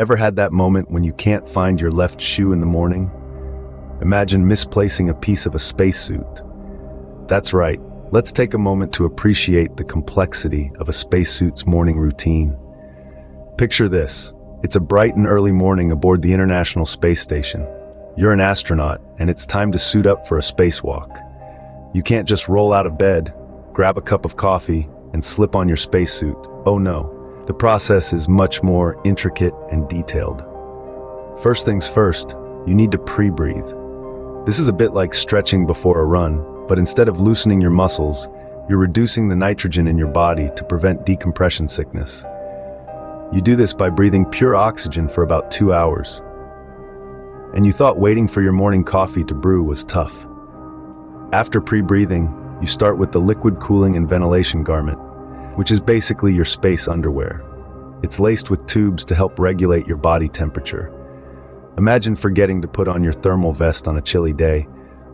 Ever had that moment when you can't find your left shoe in the morning? Imagine misplacing a piece of a spacesuit. That's right, let's take a moment to appreciate the complexity of a spacesuit's morning routine. Picture this. It's a bright and early morning aboard the International Space Station. You're an astronaut, and it's time to suit up for a spacewalk. You can't just roll out of bed, grab a cup of coffee, and slip on your spacesuit. Oh no. The process is much more intricate and detailed. First things first, you need to pre-breathe. This is a bit like stretching before a run, but instead of loosening your muscles, you're reducing the nitrogen in your body to prevent decompression sickness. You do this by breathing pure oxygen for about 2 hours. And you thought waiting for your morning coffee to brew was tough. After pre-breathing, you start with the liquid cooling and ventilation garment, which is basically your space underwear. It's laced with tubes to help regulate your body temperature. Imagine forgetting to put on your thermal vest on a chilly day,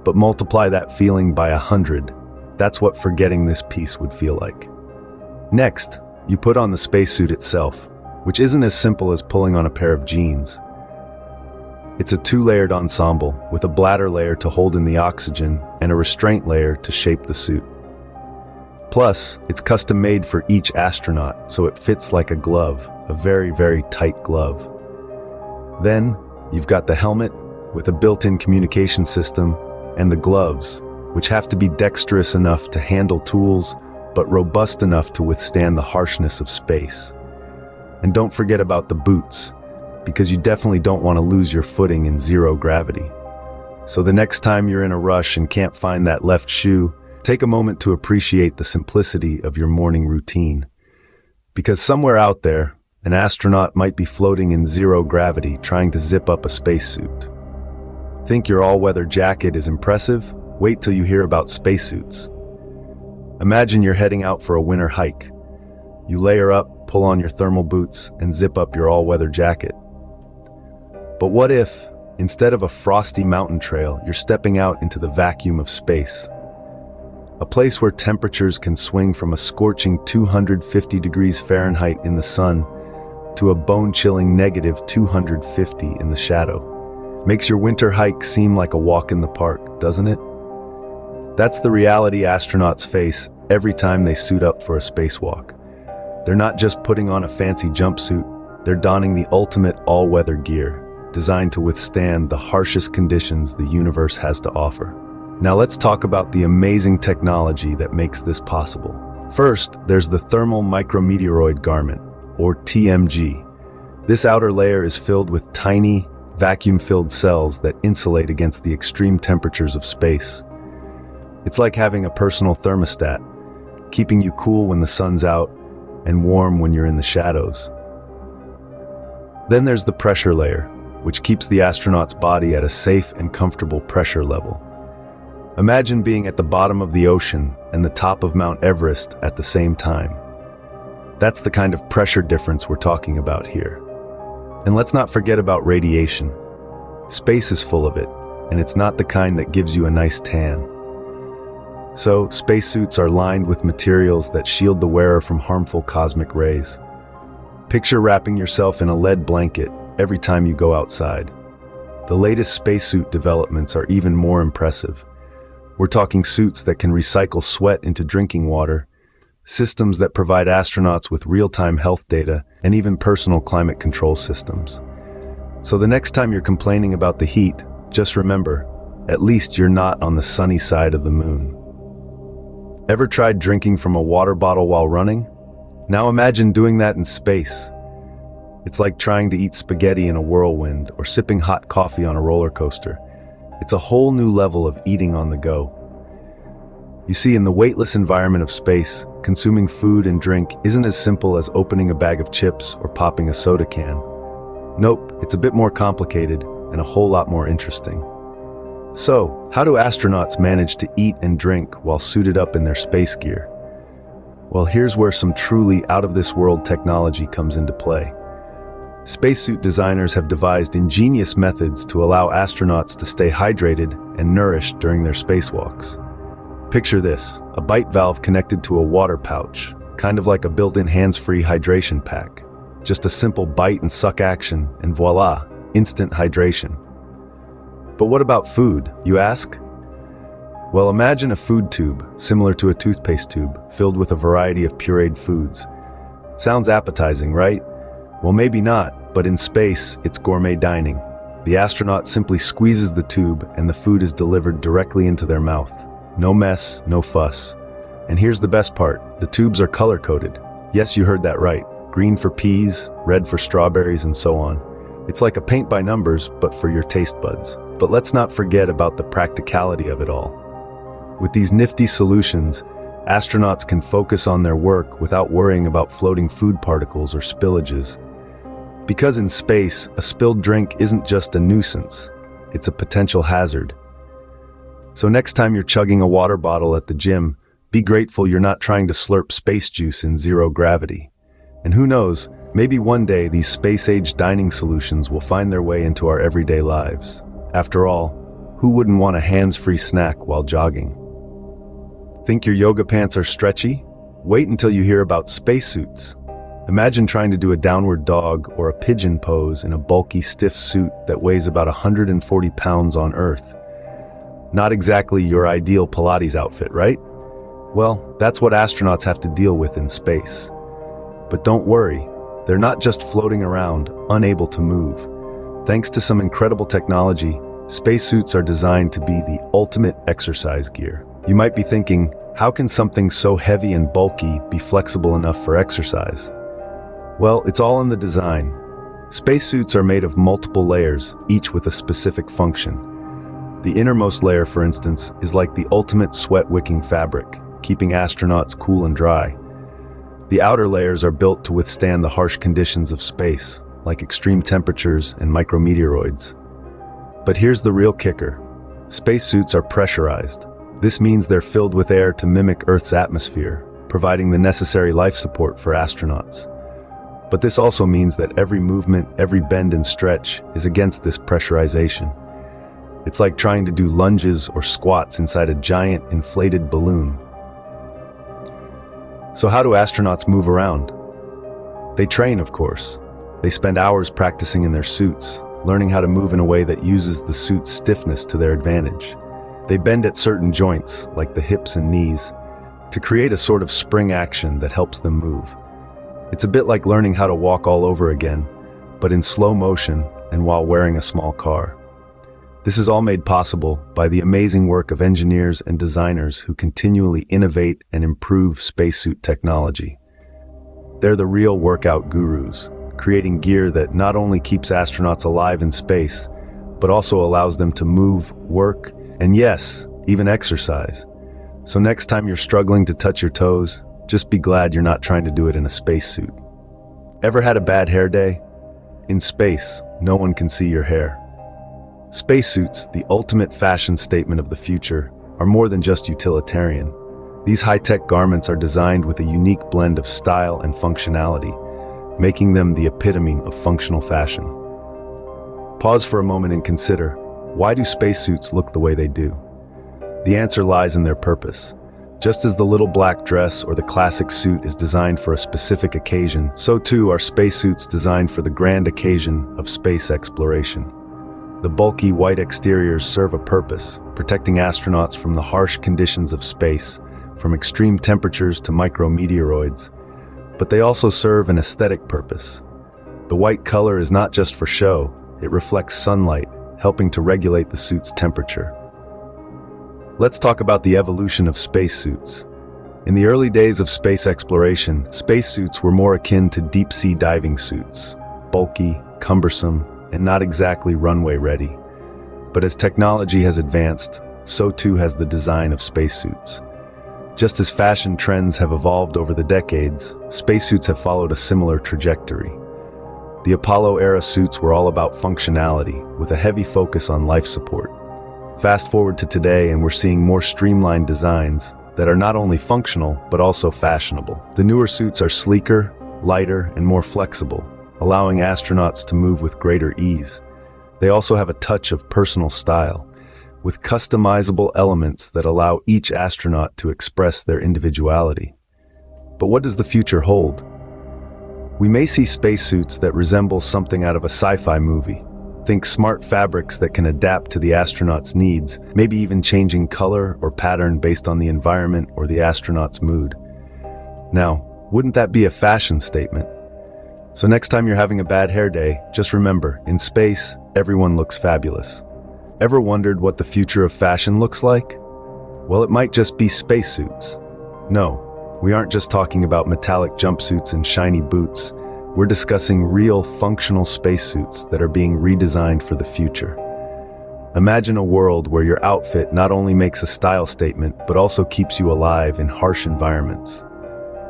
but multiply that feeling by 100. That's what forgetting this piece would feel like. Next, you put on the spacesuit itself, which isn't as simple as pulling on a pair of jeans. It's a 2-layered ensemble with a bladder layer to hold in the oxygen and a restraint layer to shape the suit. Plus, it's custom made for each astronaut, so it fits like a glove, a very, very tight glove. Then, you've got the helmet with a built-in communication system and the gloves, which have to be dexterous enough to handle tools, but robust enough to withstand the harshness of space. And don't forget about the boots, because you definitely don't want to lose your footing in zero gravity. So the next time you're in a rush and can't find that left shoe, take a moment to appreciate the simplicity of your morning routine. Because somewhere out there, an astronaut might be floating in zero gravity trying to zip up a spacesuit. Think your all-weather jacket is impressive? Wait till you hear about spacesuits. Imagine you're heading out for a winter hike. You layer up, pull on your thermal boots, and zip up your all-weather jacket. But what if, instead of a frosty mountain trail, you're stepping out into the vacuum of space? A place where temperatures can swing from a scorching 250 degrees Fahrenheit in the sun to a bone-chilling negative 250 in the shadow. Makes your winter hike seem like a walk in the park, doesn't it? That's the reality astronauts face every time they suit up for a spacewalk. They're not just putting on a fancy jumpsuit, they're donning the ultimate all-weather gear, designed to withstand the harshest conditions the universe has to offer. Now let's talk about the amazing technology that makes this possible. First, there's the thermal micrometeoroid garment, or TMG. This outer layer is filled with tiny, vacuum-filled cells that insulate against the extreme temperatures of space. It's like having a personal thermostat, keeping you cool when the sun's out and warm when you're in the shadows. Then there's the pressure layer, which keeps the astronaut's body at a safe and comfortable pressure level. Imagine being at the bottom of the ocean and the top of Mount Everest at the same time. That's the kind of pressure difference we're talking about here. And let's not forget about radiation. Space is full of it, and it's not the kind that gives you a nice tan. So, spacesuits are lined with materials that shield the wearer from harmful cosmic rays. Picture wrapping yourself in a lead blanket every time you go outside. The latest spacesuit developments are even more impressive. We're talking suits that can recycle sweat into drinking water, systems that provide astronauts with real-time health data, and even personal climate control systems. So the next time you're complaining about the heat, just remember, at least you're not on the sunny side of the moon. Ever tried drinking from a water bottle while running? Now imagine doing that in space. It's like trying to eat spaghetti in a whirlwind or sipping hot coffee on a roller coaster. It's a whole new level of eating on the go. You see, in the weightless environment of space, consuming food and drink isn't as simple as opening a bag of chips or popping a soda can. Nope, it's a bit more complicated and a whole lot more interesting. So, how do astronauts manage to eat and drink while suited up in their space gear? Well, here's where some truly out-of-this-world technology comes into play. Spacesuit designers have devised ingenious methods to allow astronauts to stay hydrated and nourished during their spacewalks. Picture this, a bite valve connected to a water pouch, kind of like a built-in hands-free hydration pack. Just a simple bite and suck action, and voila, instant hydration. But what about food, you ask? Well, imagine a food tube, similar to a toothpaste tube, filled with a variety of pureed foods. Sounds appetizing, right? Well, maybe not, but in space, it's gourmet dining. The astronaut simply squeezes the tube and the food is delivered directly into their mouth. No mess, no fuss. And here's the best part, the tubes are color-coded. Yes, you heard that right. Green for peas, red for strawberries, and so on. It's like a paint by numbers, but for your taste buds. But let's not forget about the practicality of it all. With these nifty solutions, astronauts can focus on their work without worrying about floating food particles or spillages. Because in space, a spilled drink isn't just a nuisance, it's a potential hazard. So next time you're chugging a water bottle at the gym, be grateful you're not trying to slurp space juice in zero gravity. And who knows, maybe one day these space-age dining solutions will find their way into our everyday lives. After all, who wouldn't want a hands-free snack while jogging? Think your yoga pants are stretchy? Wait until you hear about spacesuits. Imagine trying to do a downward dog or a pigeon pose in a bulky, stiff suit that weighs about 140 pounds on Earth. Not exactly your ideal Pilates outfit, right? Well, that's what astronauts have to deal with in space. But don't worry, they're not just floating around, unable to move. Thanks to some incredible technology, spacesuits are designed to be the ultimate exercise gear. You might be thinking, how can something so heavy and bulky be flexible enough for exercise? Well, it's all in the design. Spacesuits are made of multiple layers, each with a specific function. The innermost layer, for instance, is like the ultimate sweat-wicking fabric, keeping astronauts cool and dry. The outer layers are built to withstand the harsh conditions of space, like extreme temperatures and micrometeoroids. But here's the real kicker. Spacesuits are pressurized. This means they're filled with air to mimic Earth's atmosphere, providing the necessary life support for astronauts. But this also means that every movement, every bend and stretch is against this pressurization. It's like trying to do lunges or squats inside a giant inflated balloon. So how do astronauts move around? They train, of course. They spend hours practicing in their suits, learning how to move in a way that uses the suit's stiffness to their advantage. They bend at certain joints, like the hips and knees, to create a sort of spring action that helps them move. It's a bit like learning how to walk all over again, but in slow motion and while wearing a small car. This is all made possible by the amazing work of engineers and designers who continually innovate and improve spacesuit technology. They're the real workout gurus, creating gear that not only keeps astronauts alive in space, but also allows them to move, work, and yes, even exercise. So next time you're struggling to touch your toes, just be glad you're not trying to do it in a spacesuit. Ever had a bad hair day? In space, no one can see your hair. Spacesuits, the ultimate fashion statement of the future, are more than just utilitarian. These high-tech garments are designed with a unique blend of style and functionality, making them the epitome of functional fashion. Pause for a moment and consider, why do spacesuits look the way they do? The answer lies in their purpose. Just as the little black dress or the classic suit is designed for a specific occasion, so too are spacesuits designed for the grand occasion of space exploration. The bulky white exteriors serve a purpose, protecting astronauts from the harsh conditions of space, from extreme temperatures to micrometeoroids. But they also serve an aesthetic purpose. The white color is not just for show, it reflects sunlight, helping to regulate the suit's temperature. Let's talk about the evolution of spacesuits. In the early days of space exploration, spacesuits were more akin to deep-sea diving suits, bulky, cumbersome, and not exactly runway-ready. But as technology has advanced, so too has the design of spacesuits. Just as fashion trends have evolved over the decades, spacesuits have followed a similar trajectory. The Apollo-era suits were all about functionality, with a heavy focus on life support. Fast forward to today and we're seeing more streamlined designs that are not only functional, but also fashionable. The newer suits are sleeker, lighter, and more flexible, allowing astronauts to move with greater ease. They also have a touch of personal style, with customizable elements that allow each astronaut to express their individuality. But what does the future hold? We may see spacesuits that resemble something out of a sci-fi movie. Think smart fabrics that can adapt to the astronaut's needs, maybe even changing color or pattern based on the environment or the astronaut's mood. Now, wouldn't that be a fashion statement? So next time you're having a bad hair day, just remember, in space, everyone looks fabulous. Ever wondered what the future of fashion looks like? Well, it might just be spacesuits. No, we aren't just talking about metallic jumpsuits and shiny boots. We're discussing real, functional spacesuits that are being redesigned for the future. Imagine a world where your outfit not only makes a style statement, but also keeps you alive in harsh environments.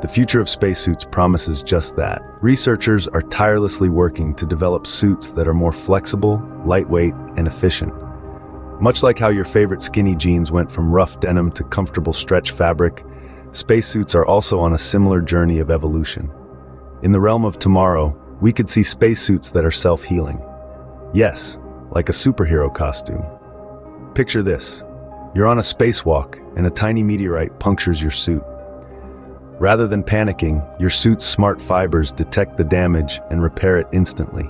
The future of spacesuits promises just that. Researchers are tirelessly working to develop suits that are more flexible, lightweight, and efficient. Much like how your favorite skinny jeans went from rough denim to comfortable stretch fabric, spacesuits are also on a similar journey of evolution. In the realm of tomorrow, we could see spacesuits that are self-healing. Yes, like a superhero costume. Picture this. You're on a spacewalk, and a tiny meteorite punctures your suit. Rather than panicking, your suit's smart fibers detect the damage and repair it instantly.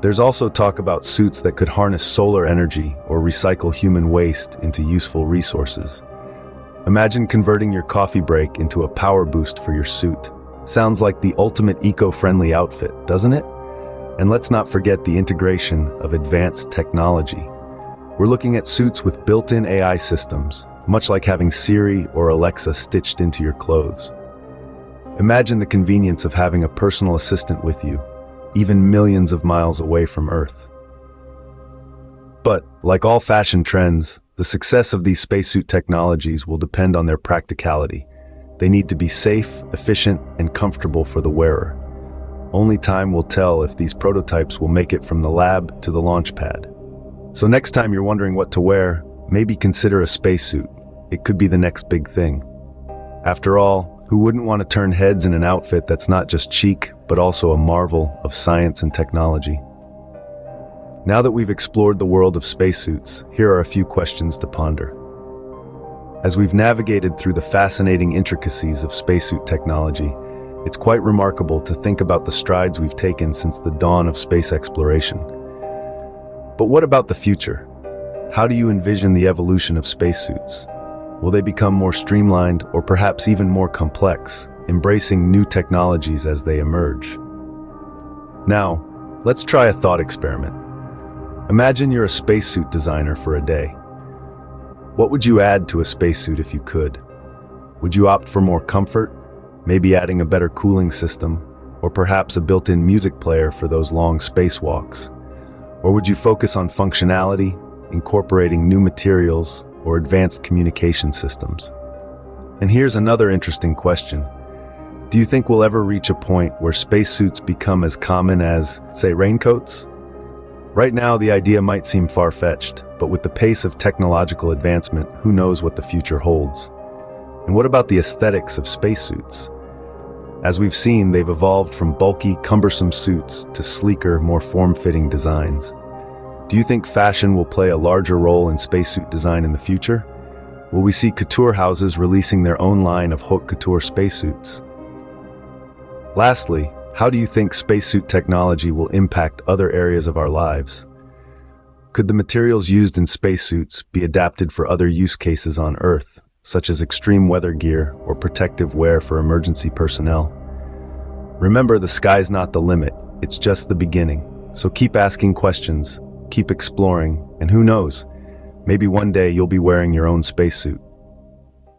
There's also talk about suits that could harness solar energy or recycle human waste into useful resources. Imagine converting your coffee break into a power boost for your suit. Sounds like the ultimate eco-friendly outfit, doesn't it? And let's not forget the integration of advanced technology. We're looking at suits with built-in AI systems, much like having Siri or Alexa stitched into your clothes. Imagine the convenience of having a personal assistant with you, even millions of miles away from Earth. But, like all fashion trends, the success of these spacesuit technologies will depend on their practicality. They need to be safe, efficient, and comfortable for the wearer. Only time will tell if these prototypes will make it from the lab to the launch pad. So next time you're wondering what to wear, maybe consider a spacesuit. It could be the next big thing. After all, who wouldn't want to turn heads in an outfit that's not just chic, but also a marvel of science and technology? Now that we've explored the world of spacesuits, here are a few questions to ponder. As we've navigated through the fascinating intricacies of spacesuit technology, it's quite remarkable to think about the strides we've taken since the dawn of space exploration. But what about the future? How do you envision the evolution of spacesuits? Will they become more streamlined or perhaps even more complex, embracing new technologies as they emerge? Now, let's try a thought experiment. Imagine you're a spacesuit designer for a day. What would you add to a spacesuit if you could? Would you opt for more comfort, maybe adding a better cooling system, or perhaps a built-in music player for those long spacewalks? Or would you focus on functionality, incorporating new materials, or advanced communication systems? And here's another interesting question. Do you think we'll ever reach a point where spacesuits become as common as, say, raincoats? Right now, the idea might seem far-fetched, but with the pace of technological advancement, who knows what the future holds? And what about the aesthetics of spacesuits? As we've seen, they've evolved from bulky, cumbersome suits to sleeker, more form-fitting designs. Do you think fashion will play a larger role in spacesuit design in the future? Will we see couture houses releasing their own line of haute couture spacesuits? Lastly, how do you think spacesuit technology will impact other areas of our lives? Could the materials used in spacesuits be adapted for other use cases on Earth, such as extreme weather gear or protective wear for emergency personnel? Remember, the sky's not the limit, it's just the beginning. So keep asking questions, keep exploring, and who knows, maybe one day you'll be wearing your own spacesuit.